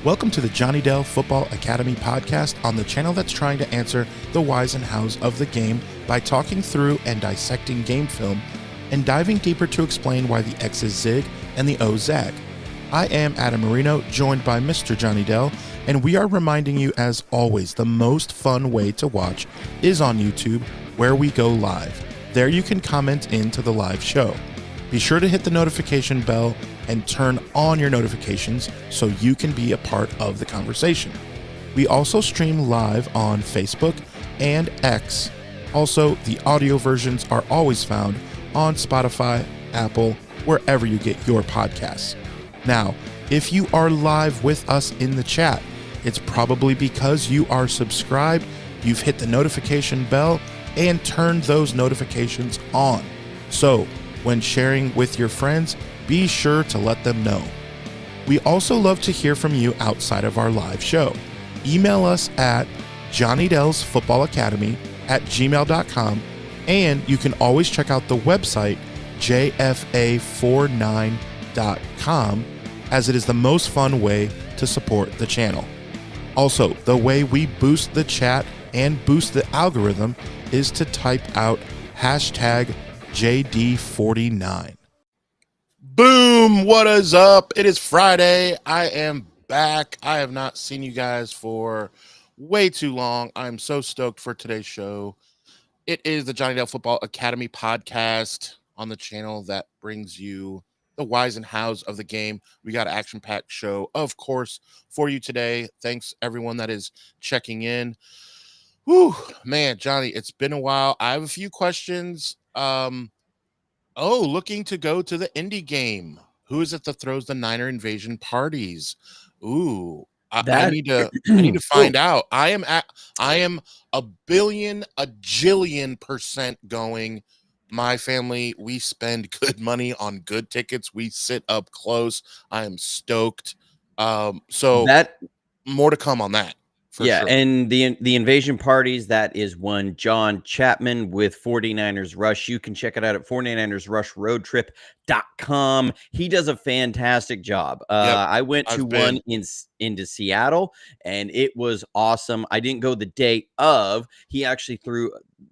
Welcome to the Johnny Dell Football Academy podcast on the channel that's trying to answer the whys and hows of the game by talking through and dissecting game film and diving deeper to explain why the X's zig and the O's zag. I am Adam Marino, joined by Mr. Johnny Dell, and we are reminding you, as always, the most fun way to watch is on YouTube, where we go live. There you can comment into the live show. Be sure to hit the notification bell and turn on your notifications so you can be a part of the conversation. We also stream live on Facebook and X. Also, the audio versions are always found on Spotify, Apple, wherever you get your podcasts. Now, if you are live with us in the chat, it's probably because you are subscribed, you've hit the notification bell, and turned those notifications on. So, when sharing with your friends, be sure to let them know. We also love to hear from you outside of our live show. Email us at johnnydellsfootballacademy@gmail.com, and you can always check out the website jfa49.com, as it is the most fun way to support the channel. Also, the way we boost the chat and boost the algorithm is to type out hashtag JD49. Boom! What is up? It is Friday. I am back. I have not seen you guys for way too long. I'm so stoked for today's show. It is the Johnny Dell Football Academy podcast on the channel that brings you the whys and hows of the game. We got an action-packed show, of course, for you today. Thanks, everyone that is checking in. Whew, man, Johnny, it's been a while. I have a few questions. Looking to go to the indie game. Who is it that throws the Niner invasion parties? Ooh, I need to find out. I am a jillion% going. My family, we spend good money on good tickets. We sit up close. I am stoked. So that more to come on that. Sure. And the invasion parties, that is one John Chapman with 49ers Rush. You can check it out at 49ersrushroadtrip.com. He does a fantastic job. I went to one into Seattle, and it was awesome. I didn't go the day of. He actually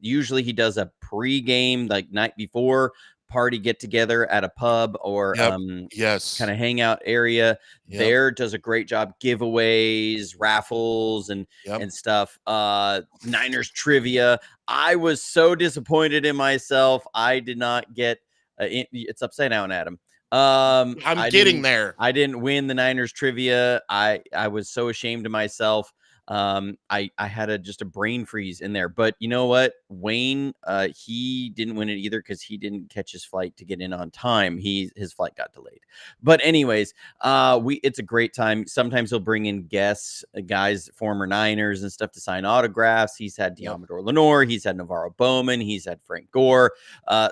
usually he does a pregame, like night before, party get together at a pub or kind of hangout area. There does a great job, giveaways, raffles and stuff. Niners trivia. I was so disappointed in myself. I did not get it's upside down, Adam. I'm getting there. I didn't win the Niners trivia. I was so ashamed of myself. I had just a brain freeze in there, but you know what? Wayne, he didn't win it either because he didn't catch his flight to get in on time. His flight got delayed. But anyways, it's a great time. Sometimes he'll bring in guests, guys, former Niners and stuff to sign autographs. He's had Diamador Lenore, he's had Navarro Bowman, he's had Frank Gore.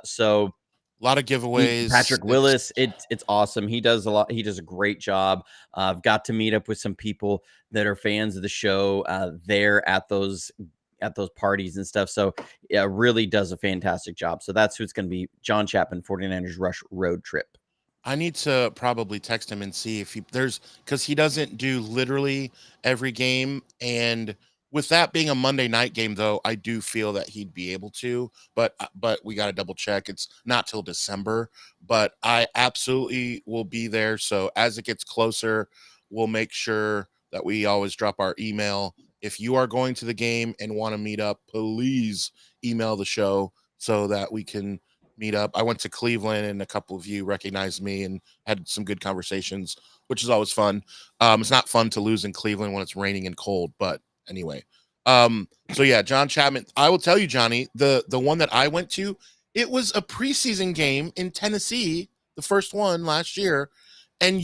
So a lot of giveaways. Patrick Willis, it's awesome. He does a lot. He does a great job. I've got to meet up with some people that are fans of the show there at those parties and stuff. So yeah, really does a fantastic job. So that's who it's going to be. John Chapman, 49ers Rush Road Trip. I need to probably text him and see if because he doesn't do literally every game. And with that being a Monday night game, though, I do feel that he'd be able to, but we got to double check. It's not till December, but I absolutely will be there. So as it gets closer, we'll make sure that we always drop our email. If you are going to the game and want to meet up, please email the show so that we can meet up. I went to Cleveland and a couple of you recognized me and had some good conversations, which is always fun. It's not fun to lose in Cleveland when it's raining and cold, but anyway, so yeah, John Chapman. I will tell you, Johnny, the one that I went to, it was a preseason game in Tennessee, the first one last year, and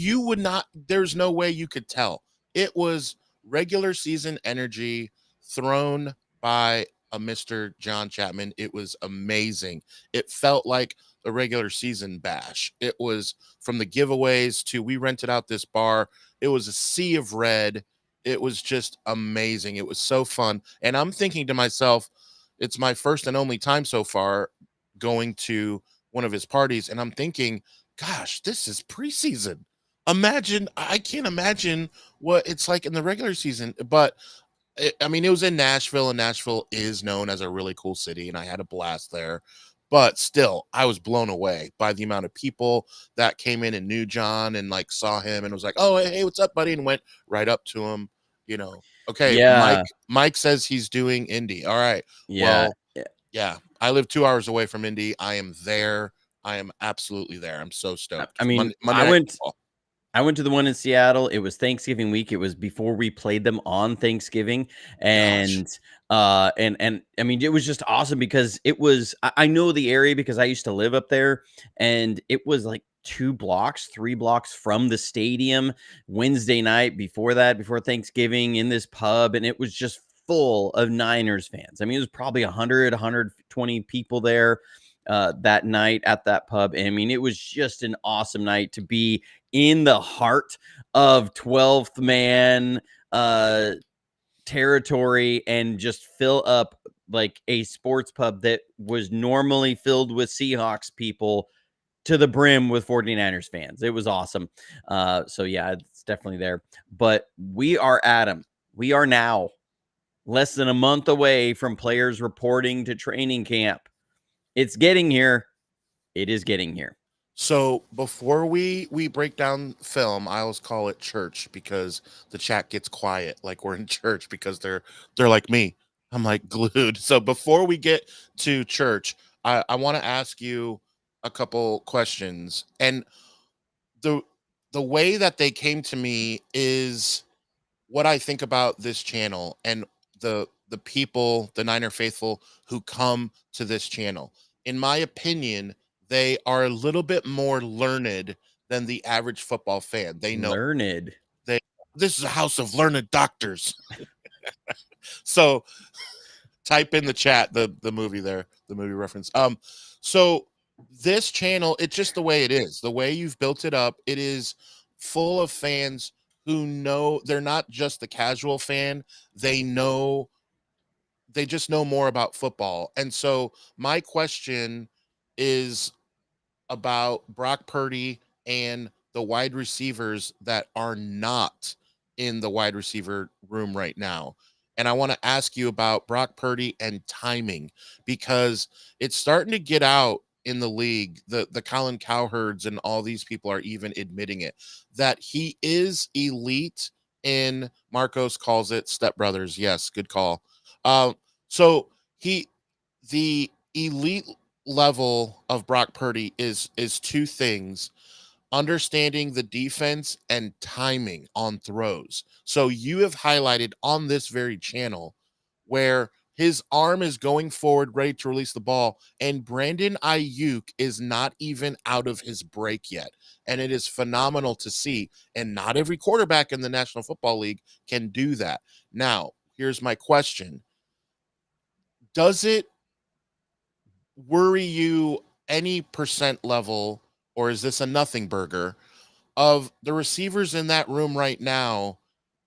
there's no way you could tell. It was regular season energy thrown by a Mr. John Chapman. It was amazing. It felt like a regular season bash. It was from the giveaways to we rented out this bar. It was a sea of red. It was just amazing. It was so fun. And I'm thinking to myself, it's my first and only time so far going to one of his parties. And I'm thinking, gosh, this is preseason. imagine, I can't imagine what it's like in the regular season, but I mean, it was in Nashville, and Nashville is known as a really cool city, and I had a blast there. But still, I was blown away by the amount of people that came in and knew John and like saw him and was like, "Oh, hey, what's up, buddy?" and went right up to him. You know, okay, Mike. Yeah. Mike says he's doing Indy. All right. Yeah. Well, yeah, I live 2 hours away from Indy. I am there. I am absolutely there. I'm so stoked. I mean, Monday Night Football. I went to the one in Seattle. It was Thanksgiving week. It was before we played them on Thanksgiving. Gosh. And I mean, it was just awesome because I know the area because I used to live up there, and it was like 3 blocks from the stadium Wednesday night before Thanksgiving in this pub. And it was just full of Niners fans. I mean, it was probably 120 people there that night at that pub. I mean, it was just an awesome night to be in the heart of 12th man territory and just fill up like a sports pub that was normally filled with Seahawks people to the brim with 49ers fans. It was awesome. So yeah, it's definitely there. But we are now less than a month away from players reporting to training camp. It's getting here. It is getting here. So before we break down film, I always call it church because the chat gets quiet like we're in church because they're like me. I'm like glued. So before we get to church, I want to ask you a couple questions. And the the way that they came to me is what I think about this channel and the people, the Niner faithful who come to this channel. In my opinion, they are a little bit more learned than the average football fan. They know Learned. they this is a house of learned doctors. So type in the chat the movie there, the movie reference. So this channel, it's just the way it is. The way you've built it up, it is full of fans who know they're not just the casual fan. They just know more about football. And so my question is about Brock Purdy and the wide receivers that are not in the wide receiver room right now. And I want to ask you about Brock Purdy and timing because it's starting to get out in the league. The Colin Cowherds and all these people are even admitting it that he is elite in Marcos calls it stepbrothers. Yes, good call. So he the elite level of Brock Purdy is two things: understanding the defense and timing on throws. So you have highlighted on this very channel where his arm is going forward ready to release the ball and Brandon Ayuk is not even out of his break yet, and it is phenomenal to see, and not every quarterback in the National Football League can do that. Now here's my question: does it worry you any percent level, or is this a nothing burger of the receivers in that room right now?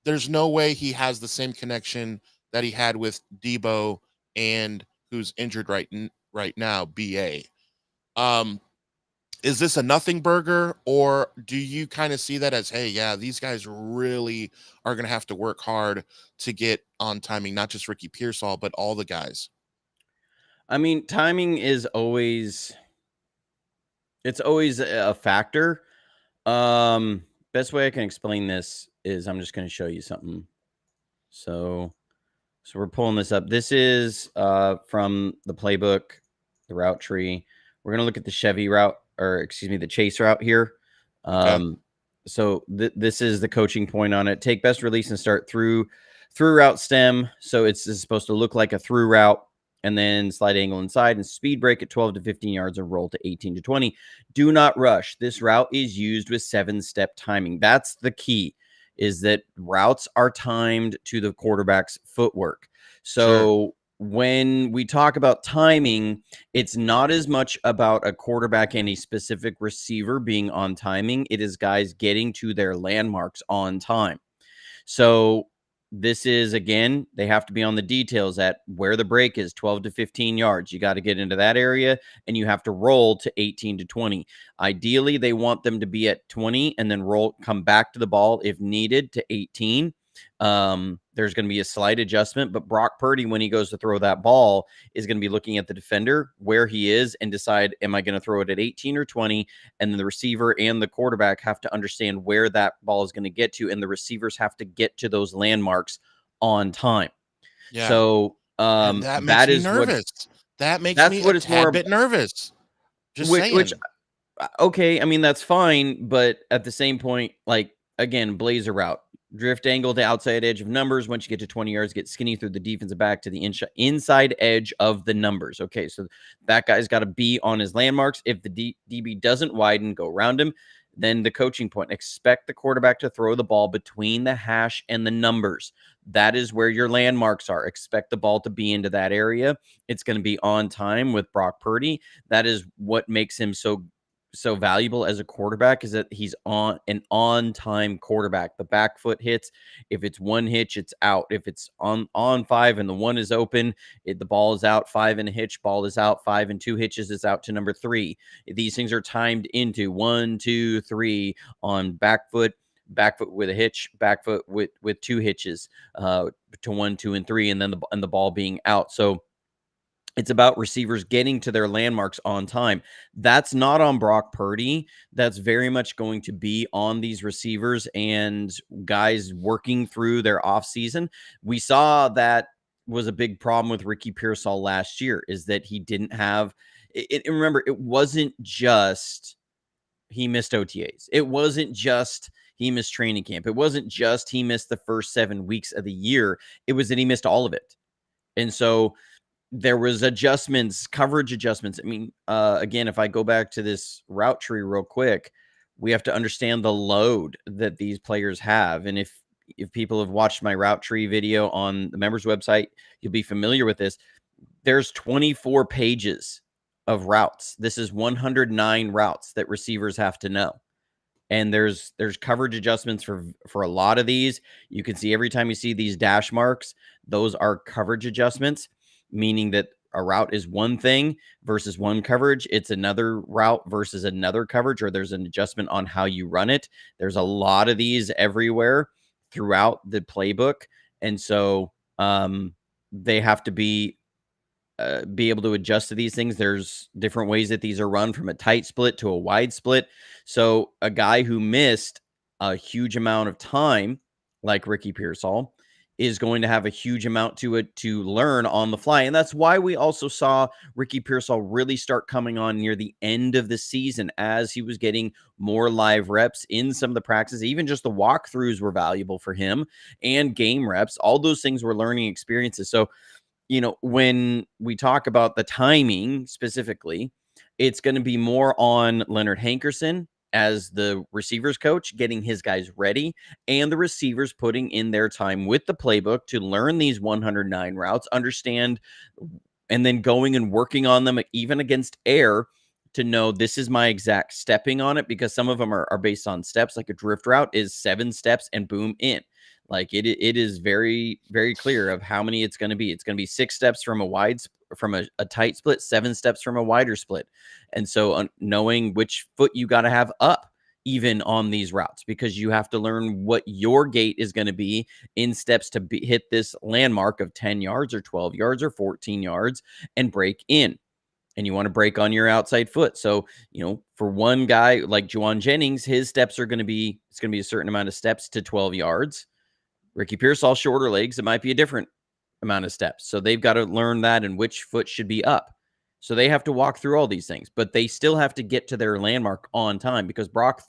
There's no way he has the same connection that he had with Debo and who's injured right now, BA. Um, is this a nothing burger, or do you kind of see that as, hey, yeah, these guys really are going to have to work hard to get on timing, not just Ricky Pearsall, but all the guys? I mean, timing is always a factor. Best way I can explain this is I'm just going to show you something. So we're pulling this up. This is from the playbook, the route tree. We're going to look at the Chevy route, or excuse me, the Chase route here. Okay. So this is the coaching point on it. Take best release and start through route stem. So it's supposed to look like a through route, and then slide angle inside and speed break at 12 to 15 yards and roll to 18 to 20. Do not rush. This route is used with 7-step timing. That's the key, is that routes are timed to the quarterback's footwork. So when we talk about timing, it's not as much about a quarterback and a specific receiver being on timing. It is guys getting to their landmarks on time. So this is, again, they have to be on the details at where the break is, 12 to 15 yards. You got to get into that area, and you have to roll to 18 to 20. Ideally, they want them to be at 20 and then come back to the ball if needed to 18. There's going to be a slight adjustment, but Brock Purdy, when he goes to throw that ball, is going to be looking at the defender, where he is, and decide, am I going to throw it at 18 or 20? And then the receiver and the quarterback have to understand where that ball is going to get to, and the receivers have to get to those landmarks on time. Yeah. So and that makes me nervous. That makes me a tad bit nervous. Just saying. Okay, I mean, that's fine, but at the same point, like, again, blazer route, drift angle to outside edge of numbers. Once you get to 20 yards, get skinny through the defensive back to the inside edge of the numbers. Okay, so that guy's got to be on his landmarks. If the DB doesn't widen, go around him. Then the coaching point, expect the quarterback to throw the ball between the hash and the numbers. That is where your landmarks are. Expect the ball to be into that area. It's going to be on time with Brock Purdy. That is what makes him so valuable as a quarterback, is that he's an on-time quarterback. The back foot hits. If it's one hitch, it's out. If it's on 5 and the 1 is open, the ball is out. 5 and a hitch, ball is out. 5 and 2 hitches is out to number 3. These things are timed into 1, 2, 3 on back foot with a hitch, back foot with 2 hitches, to 1, 2, and 3, and then the ball being out. So it's about receivers getting to their landmarks on time. That's not on Brock Purdy. That's very much going to be on these receivers and guys working through their offseason. We saw that was a big problem with Ricky Pearsall last year, is that he didn't have it. Remember, it wasn't just he missed OTAs. It wasn't just he missed training camp. It wasn't just he missed the first 7 weeks of the year. It was that he missed all of it. And so there was coverage adjustments. I mean, again, if I go back to this route tree real quick, we have to understand the load that these players have. And if people have watched my route tree video on the members website, you'll be familiar with this. There's 24 pages of routes. This is 109 routes that receivers have to know. And there's coverage adjustments for a lot of these. You can see every time you see these dash marks, those are coverage adjustments, meaning that a route is one thing versus one coverage. It's another route versus another coverage, or there's an adjustment on how you run it. There's a lot of these everywhere throughout the playbook. And so they have to be able to adjust to these things. There's different ways that these are run, from a tight split to a wide split. So a guy who missed a huge amount of time, like Ricky Pearsall, is going to have a huge amount to learn on the fly. And that's why we also saw Ricky Pearsall really start coming on near the end of the season, as he was getting more live reps in some of the practices. Even just the walkthroughs were valuable for him, and game reps. All those things were learning experiences. So, when we talk about the timing specifically, it's going to be more on Leonard Hankerson as the receivers coach, getting his guys ready, and the receivers putting in their time with the playbook to learn these 109 routes, understand, and then going and working on them, even against air, to know this is my exact stepping on it, because some of them are based on steps. Like a drift route is 7 steps and boom, in. Like it is very, very clear of how many it's going to be. It's going to be 6 steps from a tight split, 7 steps from a wider split. And so knowing which foot you got to have up even on these routes, because you have to learn what your gait is going to be in steps to hit this landmark of 10 yards or 12 yards or 14 yards and break in. And you want to break on your outside foot. So, for one guy like Juwan Jennings, his steps it's going to be a certain amount of steps to 12 yards. Ricky Pearsall, shorter legs, it might be a different amount of steps. So they've got to learn that and which foot should be up. So they have to walk through all these things, but they still have to get to their landmark on time, because Brock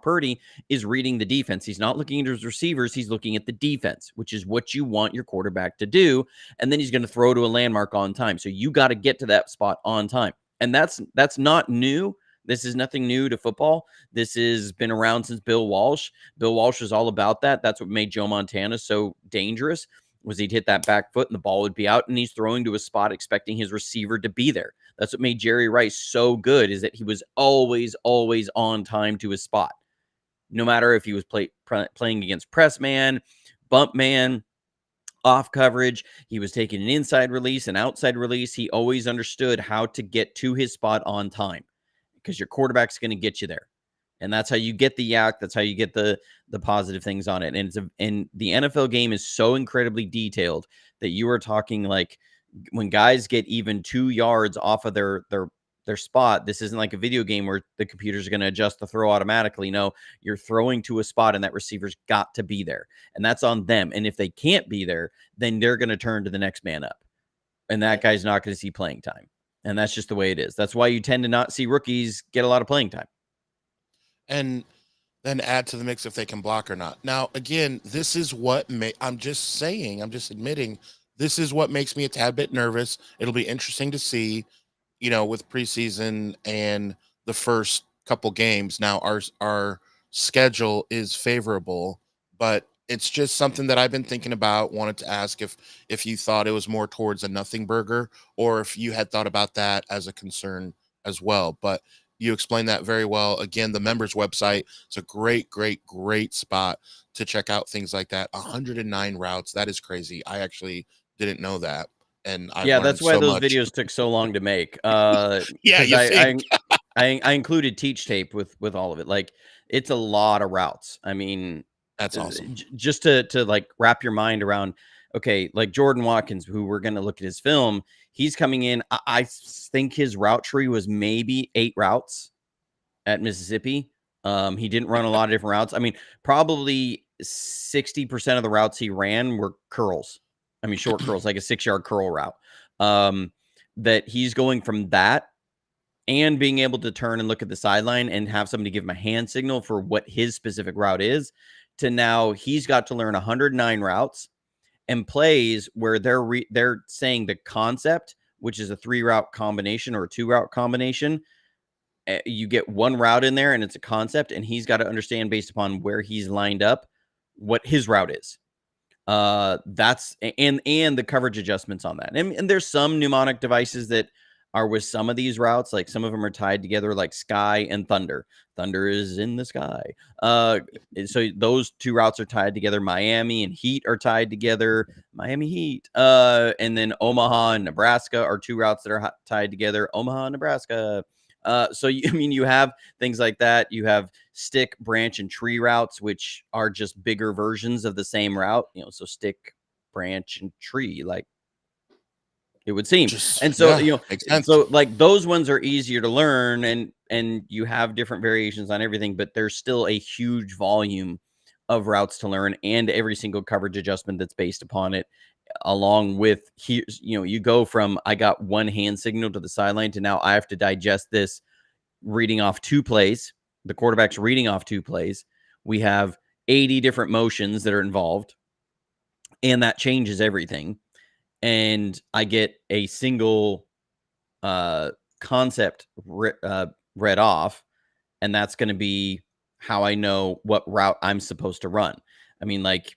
Purdy is reading the defense. He's not looking at his receivers. He's looking at the defense, which is what you want your quarterback to do. And then he's going to throw to a landmark on time. So you got to get to that spot on time. And that's not new. This is nothing new to football. This has been around since Bill Walsh. Bill Walsh was all about that. That's what made Joe Montana so dangerous, was he'd hit that back foot and the ball would be out, and he's throwing to a spot expecting his receiver to be there. That's what made Jerry Rice so good, is that he was always, always on time to his spot. No matter if he was playing against press man, bump man, off coverage. He was taking an inside release, an outside release. He always understood how to get to his spot on time because your quarterback's going to get you there. And that's how you get the yak. That's how you get the positive things on it. And the NFL game is so incredibly detailed that you are talking like when guys get even 2 yards off of their spot, this isn't like a video game where the computers are going to adjust the throw automatically. No, you're throwing to a spot and that receiver's got to be there. And that's on them. And if they can't be there, then they're going to turn to the next man up. And that guy's not going to see playing time. And that's just the way it is. That's why you tend to not see rookies get a lot of playing time. And then add to the mix if they can block or not. Now, again, this is what I'm just admitting, this is what makes me a tad bit nervous. It'll be interesting to see, with preseason and the first couple games. Now, our schedule is favorable, but it's just something that I've been thinking about. Wanted to ask if you thought it was more towards a nothing burger or if you had thought about that as a concern as well. But you explained that very well. Again, the members website is a great, great, great spot to check out things like that. 109 routes. That is crazy. I actually didn't know that. And that's why those videos took so long to make. Yeah, I included teach tape with all of it. Like it's a lot of routes. I mean, that's awesome. Just to like wrap your mind around. Okay, like Jordan Watkins, who we're going to look at his film, he's coming in. I think his route tree was maybe 8 routes at Mississippi. He didn't run a lot of different routes. I mean, probably 60% of the routes he ran were curls. I mean, short curls, like a 6-yard curl route. That he's going from that and being able to turn and look at the sideline and have somebody give him a hand signal for what his specific route is to now he's got to learn 109 routes and plays where they're saying the concept, which is a 3-route combination or a 2-route combination. You get 1 route in there and it's a concept, and he's got to understand based upon where he's lined up what his route is. That's and the coverage adjustments on that. And there's some mnemonic devices that are with some of these routes, like some of them are tied together, like sky and thunder. Thunder is in the sky. So those 2 routes are tied together. Miami and Heat are tied together. Miami Heat. And then Omaha and Nebraska are 2 routes that are tied together. Omaha, Nebraska. So you have things like that. You have stick, branch, and tree routes, which are just bigger versions of the same route. So stick, branch, and tree, like it would seem. And so, so like those ones are easier to learn and you have different variations on everything, but there's still a huge volume of routes to learn and every single coverage adjustment that's based upon it. Along with here, you go from I got 1 hand signal to the sideline to now I have to digest this reading off 2 plays. The quarterback's reading off 2 plays. We have 80 different motions that are involved, and that changes everything. And I get a single concept read off, and that's going to be how I know what route I'm supposed to run. I mean, like,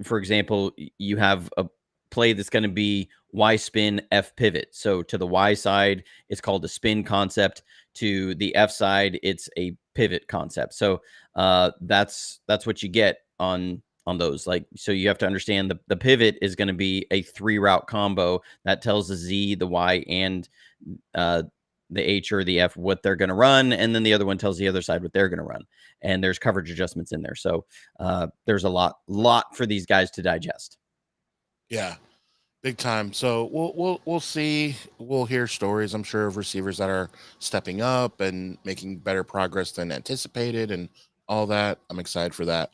for example, you have a play that's going to be Y spin, F pivot. So to the Y side, it's called a spin concept. To the F side, it's a pivot concept. So that's what you get on those. Like, so you have to understand the pivot is going to be a 3-route combo that tells the Z, the Y, and the H or the F what they're going to run, and then the other one tells the other side what they're going to run. And there's coverage adjustments in there, so there's a lot for these guys to digest. Yeah, big time. So we'll see. We'll hear stories, I'm sure, of receivers that are stepping up and making better progress than anticipated, and all that. I'm excited for that.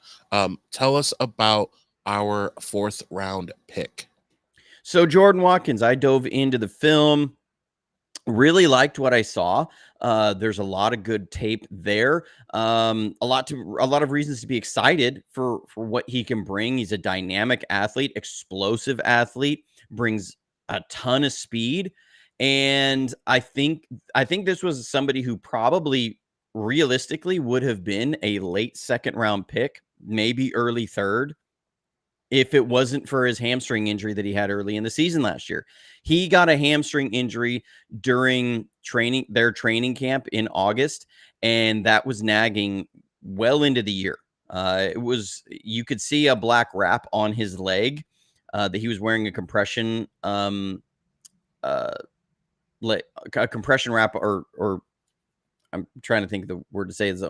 Tell us about our 4th round pick. So Jordan Watkins, I dove into the film. Really liked what I saw. There's a lot of good tape there. A lot of reasons to be excited for what he can bring. He's a dynamic athlete, explosive athlete, brings a ton of speed. And I think this was somebody who probably realistically would have been a late 2nd round pick, maybe early 3rd. If it wasn't for his hamstring injury that he had early in the season last year. He got a hamstring injury during their training camp in August, and that was nagging well into the year. You could see a black wrap on his leg that he was wearing a compression a compression wrap, or I'm trying to think of the word to say, is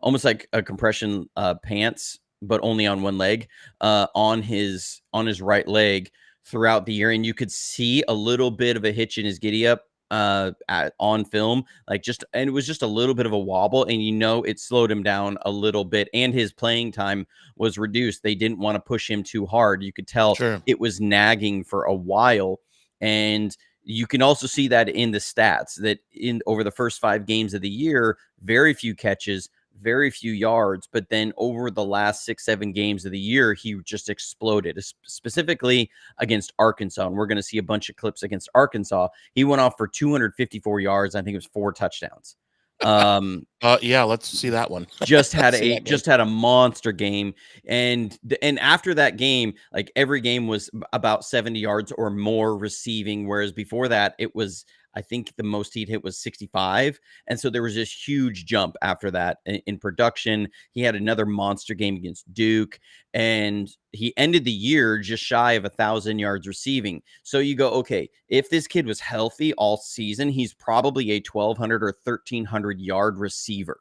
almost like a compression pants, but only on one leg, on his right leg throughout the year. And you could see a little bit of a hitch in his giddy up on film, and it was just a little bit of a wobble, and it slowed him down a little bit, and his playing time was reduced. They didn't want to push him too hard. You could tell it was nagging for a while. And you can also see that in the stats, that over the first 5 games of the year, very few catches, very few yards. But then over the last 6-7 games of the year, he just exploded, specifically against Arkansas. And we're going to see a bunch of clips against Arkansas. He went off for 254 yards. I think it was 4 touchdowns. Yeah, let's see that one. just had a monster game. And after that game, like, every game was about 70 yards or more receiving, whereas before that it was, I think the most he'd hit was 65. And so there was this huge jump after that in production. He had another monster game against Duke, and he ended the year just shy of 1,000 yards receiving. So you go, okay, if this kid was healthy all season, he's probably a 1,200 or 1,300 yard receiver.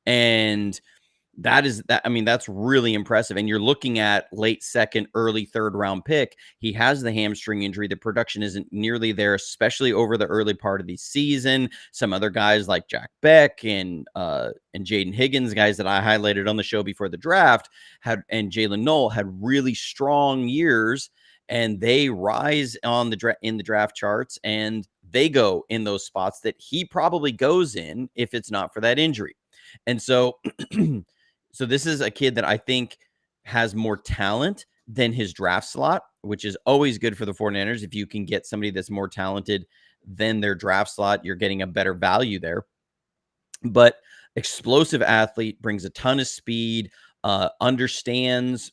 And that's really impressive. And you're looking at late second, early third round pick. He has the hamstring injury. The production isn't nearly there, especially over the early part of the season. Some other guys like Jack Beck and Jaden Higgins, guys that I highlighted on the show before the draft, and Jalen Knoll had really strong years, and they rise in the draft charts, and they go in those spots that he probably goes in if it's not for that injury. And so so this is a kid that I think has more talent than his draft slot, which is always good for the 49ers. If you can get somebody that's more talented than their draft slot, you're getting a better value there. But explosive athlete, brings a ton of speed, understands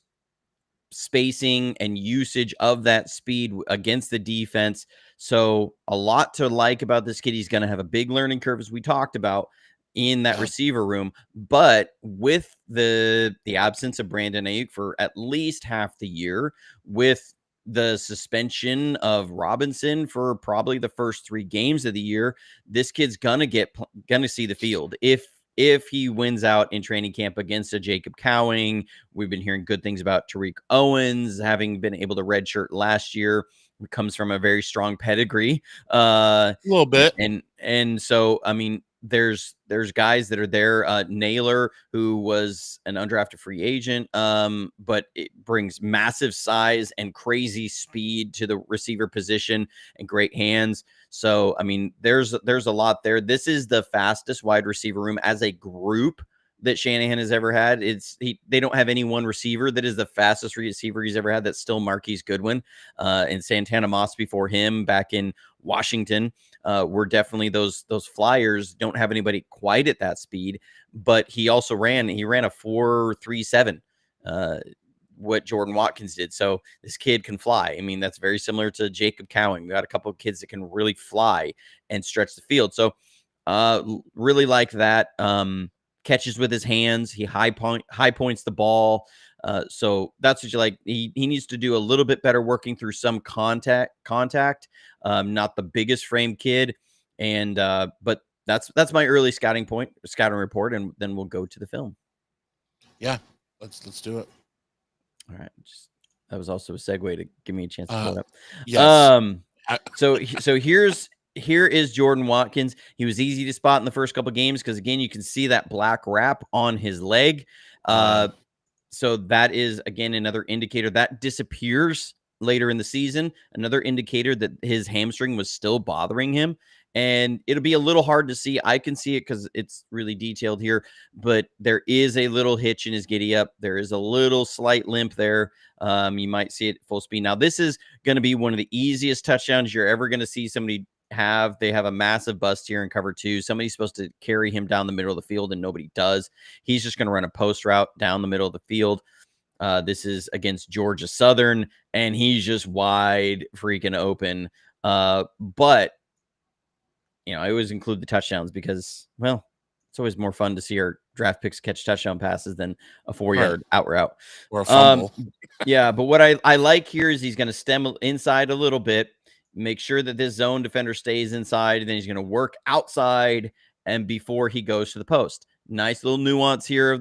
spacing and usage of that speed against the defense. So a lot to like about this kid. He's going to have a big learning curve, as we talked about, in that receiver room. But with the absence of Brandon Ayuk for at least half the year, with the suspension of Robinson for probably the first 3 games of the year, this kid's gonna see the field. If he wins out in training camp against a Jacob Cowing. We've been hearing good things about Tariq Owens having been able to redshirt last year. It comes from a very strong pedigree, a little bit. And so, I mean, there's guys that are there. Naylor, who was an undrafted free agent, but it brings massive size and crazy speed to the receiver position and great hands. So, I mean, there's a lot there. This is the fastest wide receiver room as a group that Shanahan has ever had. They don't have any one receiver that is the fastest receiver he's ever had. That's still Marquise Goodwin, and Santana Moss before him back in Washington. Were definitely those Flyers don't have anybody quite at that speed, but he also ran a 4.37, what Jordan Watkins did. So this kid can fly. I mean, that's very similar to Jacob Cowing. We got a couple of kids that can really fly and stretch the field. So really like that. Catches with his hands. He high points the ball. So that's what you like. He needs to do a little bit better working through some contact. Not the biggest frame kid. And but that's my early scouting report, and then we'll go to the film. Yeah, let's do it. All right. That was also a segue to give me a chance to pull it up. Yes. So here is Jordan Watkins. He was easy to spot in the first couple games because, again, you can see that black wrap on his leg. So that is, again, another indicator that disappears later in the season. Another indicator that his hamstring was still bothering him. And it'll be a little hard to see. I can see it because it's really detailed here, but there is a little hitch in his giddy up. There is a little slight limp there. You might see it at full speed. Now, this is going to be one of the easiest touchdowns you're ever going to see somebody have. They have a massive bust here in cover 2. Somebody's supposed to carry him down the middle of the field, and nobody does. He's just going to run a post route down the middle of the field. This is against Georgia Southern, and he's just wide freaking open. But I always include the touchdowns because, well, it's always more fun to see our draft picks catch touchdown passes than a 4-yard out route or a fumble. Yeah, but what I like here is he's going to stem inside a little bit, make sure that this zone defender stays inside, and then he's going to work outside and before he goes to the post. Nice little nuance here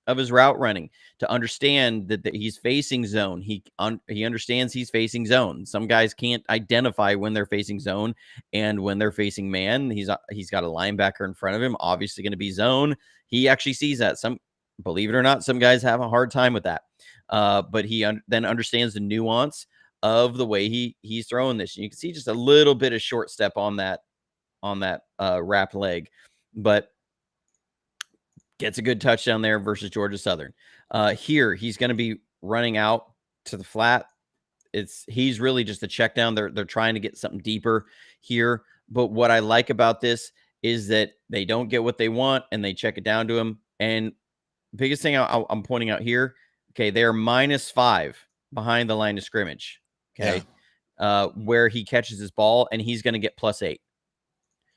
of his route running to understand that he's facing zone. He understands he's facing zone. Some guys can't identify when they're facing zone and when they're facing man. He's got a linebacker in front of him, obviously going to be zone. He actually sees that. Believe it or not, some guys have a hard time with that. But he then understands the nuance of the way he's throwing this. And you can see just a little bit of short step on that wrap leg, but gets a good touchdown there versus Georgia Southern. Here, he's going to be running out to the flat. He's really just a check down. They're trying to get something deeper here. But what I like about this is that they don't get what they want and they check it down to him. And biggest thing I'm pointing out here, okay, they're -5 behind the line of scrimmage. Okay. Yeah. Where he catches his ball and he's going to get +8.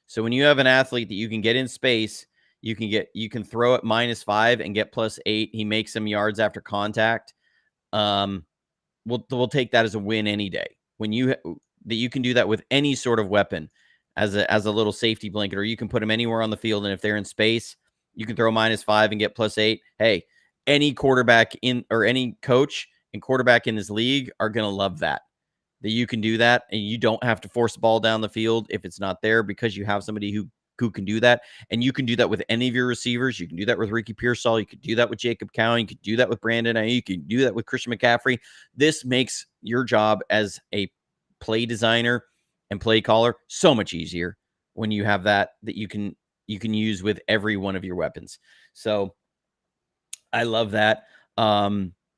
So when you have an athlete that you can get in space, you can throw it -5 and get +8. He makes some yards after contact. We'll take that as a win any day. When you can do that with any sort of weapon as a little safety blanket, or you can put them anywhere on the field. And if they're in space, you can throw -5 and get +8. Hey, any quarterback or any coach and quarterback in this league are going to love that you can do that. And you don't have to force the ball down the field if it's not there, because you have somebody who can do that. And you can do that with any of your receivers. You can do that with Ricky Pearsall. You could do that with Jacob Cowan. You could do that with Brandon Ayuk. You can do that with Christian McCaffrey. This makes your job as a play designer and play caller so much easier when you have that you can use with every one of your weapons. So I love that.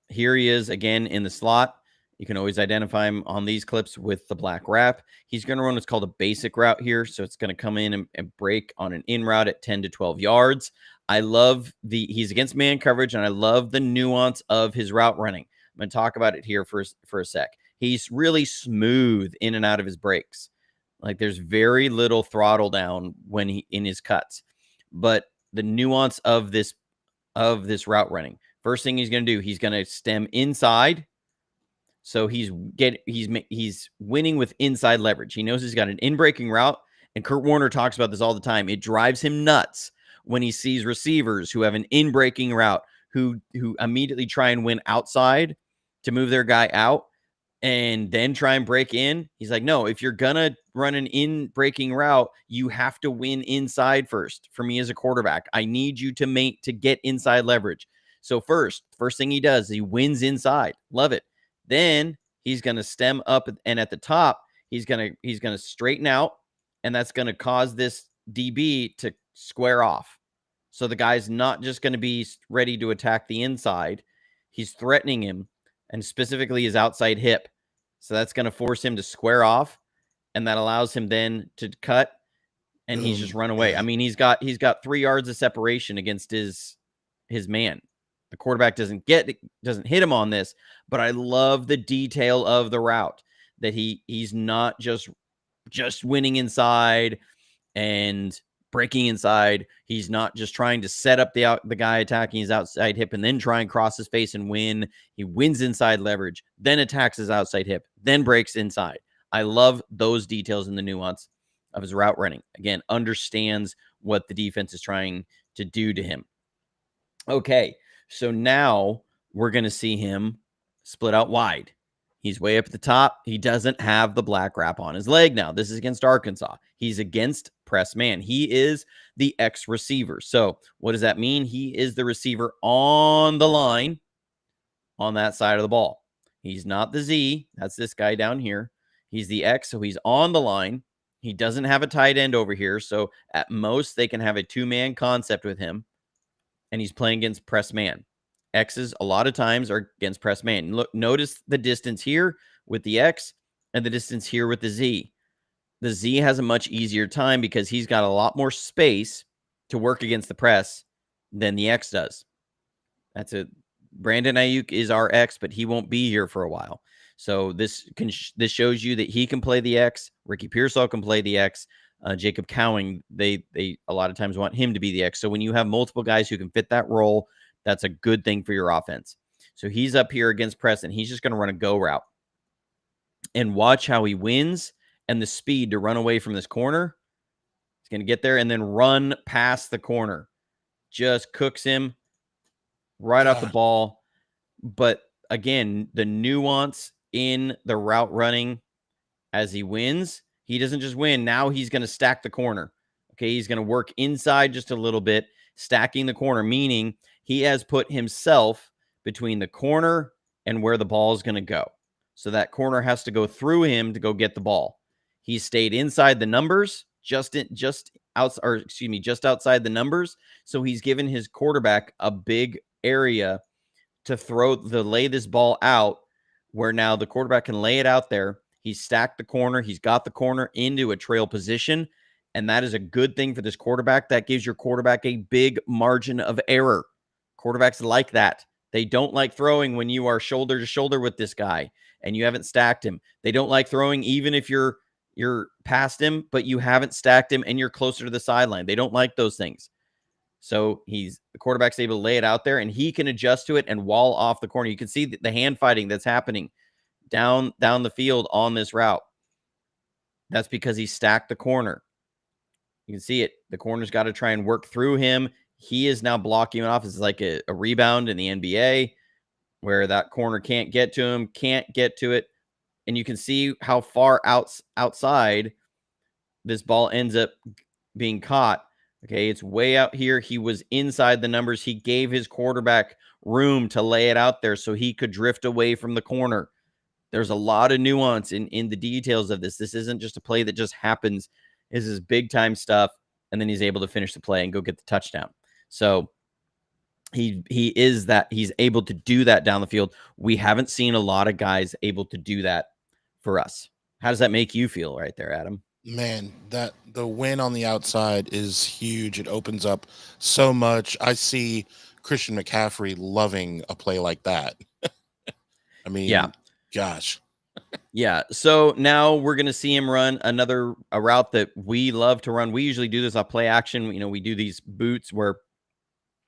Here he is again in the slot. You can always identify him on these clips with the black wrap. He's going to run what's called a basic route here. So it's going to come in and break on an in route at 10 to 12 yards. I love he's against man coverage, and I love the nuance of his route running. I'm going to talk about it here for a sec. He's really smooth in and out of his breaks. Like there's very little throttle down when in his cuts. But the nuance of this route running, first thing he's going to do, he's going to stem inside. So he's winning with inside leverage. He knows he's got an in-breaking route, and Kurt Warner talks about this all the time. It drives him nuts when he sees receivers who have an in-breaking route who immediately try and win outside to move their guy out and then try and break in. He's like, no, if you're going to run an in-breaking route, you have to win inside first. For me as a quarterback, I need you to get inside leverage. So first thing he does, he wins inside. Love it. Then he's going to stem up, and at the top, he's going to straighten out, and that's going to cause this DB to square off. So the guy's not just going to be ready to attack the inside. He's threatening him, and specifically his outside hip. So that's going to force him to square off, and that allows him then to cut, and he's just run away. I mean, he's got 3 yards of separation against his man. The quarterback doesn't hit him on this, but I love the detail of the route, that he's not just winning inside and breaking inside. He's not just trying to set up the guy attacking his outside hip and then try and cross his face and win. He wins inside leverage, then attacks his outside hip, then breaks inside. I love those details and the nuance of his route running. Again, understands what the defense is trying to do to him. Okay. So now we're going to see him split out wide. He's way up at the top. He doesn't have the black wrap on his leg now. This is against Arkansas. He's against press man. He is the X receiver. So what does that mean? He is the receiver on the line on that side of the ball. He's not the Z. That's this guy down here. He's the X, so he's on the line. He doesn't have a tight end over here. So at most, they can have a 2-man concept with him. And he's playing against press man. X's a lot of times are against press man. Look, notice the distance here with the X and the distance here with the Z. The Z has a much easier time because he's got a lot more space to work against the press than the X does. Brandon Ayuk is our X, but he won't be here for a while. So this shows you that he can play the X. Ricky Pearsall can play the X. Jacob Cowing, they a lot of times want him to be the X. So when you have multiple guys who can fit that role, that's a good thing for your offense. So he's up here against Preston. He's just going to run a go route. And watch how he wins and the speed to run away from this corner. He's going to get there and then run past the corner. Just cooks him right off the ball. But again, the nuance in the route running as he wins, he doesn't just win. Now he's going to stack the corner. Okay, he's going to work inside just a little bit, stacking the corner, meaning he has put himself between the corner and where the ball is going to go. So that corner has to go through him to go get the ball. He stayed inside the numbers, just outside the numbers. So he's given his quarterback a big area to lay this ball out, where now the quarterback can lay it out there. He's stacked the corner. He's got the corner into a trail position, and that is a good thing for this quarterback. That gives your quarterback a big margin of error. Quarterbacks like that. They don't like throwing when you are shoulder to shoulder with this guy and you haven't stacked him. They don't like throwing even if you're past him, but you haven't stacked him and you're closer to the sideline. They don't like those things. So the quarterback's able to lay it out there, and he can adjust to it and wall off the corner. You can see the hand fighting that's happening down the field on this route. That's because he stacked the corner. You can see it. The corner's got to try and work through him. He is now blocking it off. It's like a rebound in the NBA where that corner can't get to him, can't get to it. And you can see how far outside this ball ends up being caught. Okay, it's way out here. He was inside the numbers. He gave his quarterback room to lay it out there so he could drift away from the corner. There's a lot of nuance in the details of this. This isn't just a play that just happens. This is big time stuff. And then he's able to finish the play and go get the touchdown. So he's able to do that down the field. We haven't seen a lot of guys able to do that for us. How does that make you feel right there, Adam? Man, that the win on the outside is huge. It opens up so much. I see Christian McCaffrey loving a play like that. I mean, yeah. Gosh. Yeah. So now we're going to see him run a route that we love to run. We usually do this on play action. We do these boots where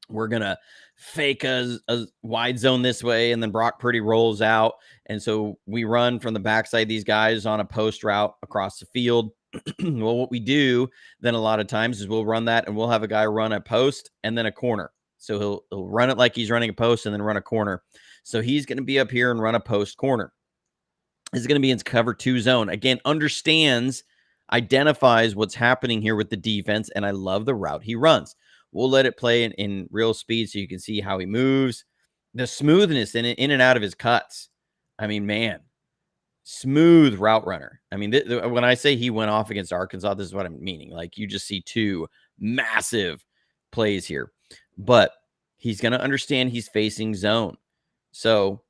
we're going to fake a wide zone this way, and then Brock Purdy rolls out. And so we run from the backside of these guys on a post route across the field. Well, what we do then a lot of times is we'll run that, and we'll have a guy run a post and then a corner. So he'll run it like he's running a post and then run a corner. So he's going to be up here and run a post corner. This is going to be in cover 2 zone. Again, identifies what's happening here with the defense, and I love the route he runs. We'll let it play in real speed so you can see how he moves. The smoothness in and out of his cuts. I mean, man, smooth route runner. I mean, when I say he went off against Arkansas, this is what I'm meaning. Like, you just see 2 massive plays here. But he's going to understand he's facing zone. So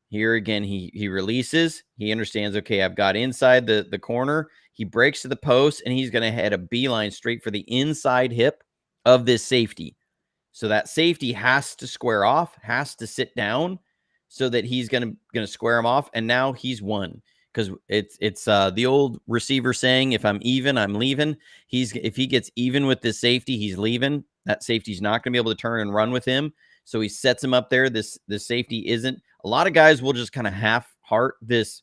here again, he releases. He understands, okay, I've got inside the corner. He breaks to the post, and he's going to head a beeline straight for the inside hip of this safety. So that safety has to square off, has to sit down so that he's going to square him off. And now he's won, because it's the old receiver saying, if I'm even, I'm leaving. If he gets even with this safety, he's leaving. That safety's not going to be able to turn and run with him. So he sets him up there. This safety isn't. A lot of guys will just kind of half-heart this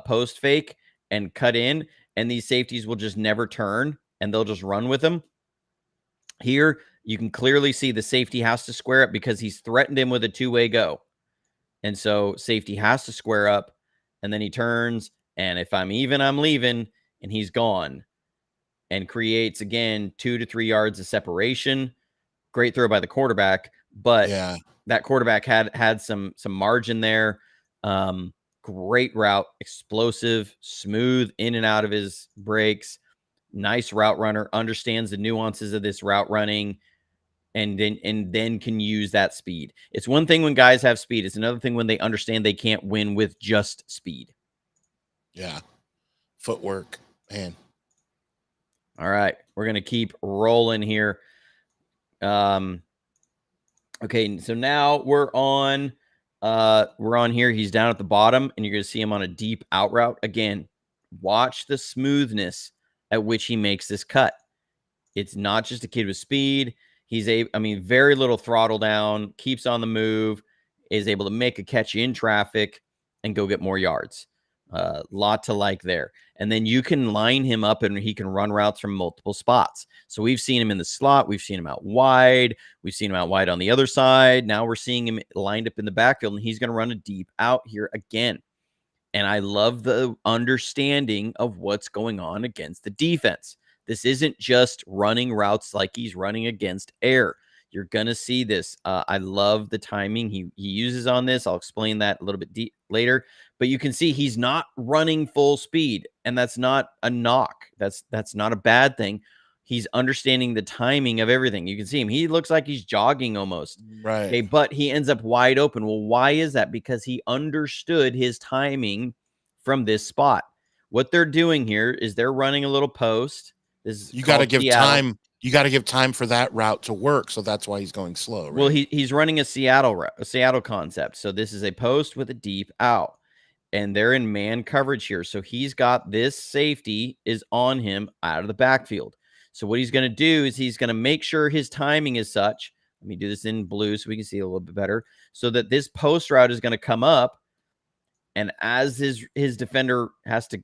post fake and cut in, and these safeties will just never turn, and they'll just run with him. Here, you can clearly see the safety has to square up because he's threatened him with a 2-way go. And so safety has to square up, and then he turns, and if I'm even, I'm leaving, and he's gone. And creates, again, 2 to 3 yards of separation. Great throw by the quarterback, but that quarterback had some margin there. Great route, explosive, smooth in and out of his breaks. Nice route runner, understands the nuances of this route running, and then can use that speed. It's one thing when guys have speed. It's another thing when they understand they can't win with just speed. Yeah. Footwork, man. All right, we're going to keep rolling here. Okay, so now we're on here. He's down at the bottom, and you're going to see him on a deep out route. Again, watch the smoothness at which he makes this cut. It's not just a kid with speed. Very little throttle down, keeps on the move, is able to make a catch in traffic and go get more yards. Lot to like there. And then you can line him up and he can run routes from multiple spots. So we've seen him in the slot. We've seen him out wide. We've seen him out wide on the other side. Now we're seeing him lined up in the backfield, and he's going to run a deep out here again. And I love the understanding of what's going on against the defense. This isn't just running routes like he's running against air. You're going to see this. I love the timing he uses on this. I'll explain that a little bit later. But you can see he's not running full speed, and that's not a knock. That's not a bad thing. He's understanding the timing of everything. You can see him. He looks like he's jogging almost. Right. Okay, but he ends up wide open. Well, why is that? Because he understood his timing from this spot. What they're doing here is they're running a little post. You got to give time. You got to give time for that route to work. So that's why he's going slow. Right? Well, he's running a Seattle concept. So this is a post with a deep out, and they're in man coverage here. So he's got this safety is on him out of the backfield. So what he's going to do is he's going to make sure his timing is such. Let me do this in blue so we can see a little bit better. So that this post route is going to come up, and as his defender has to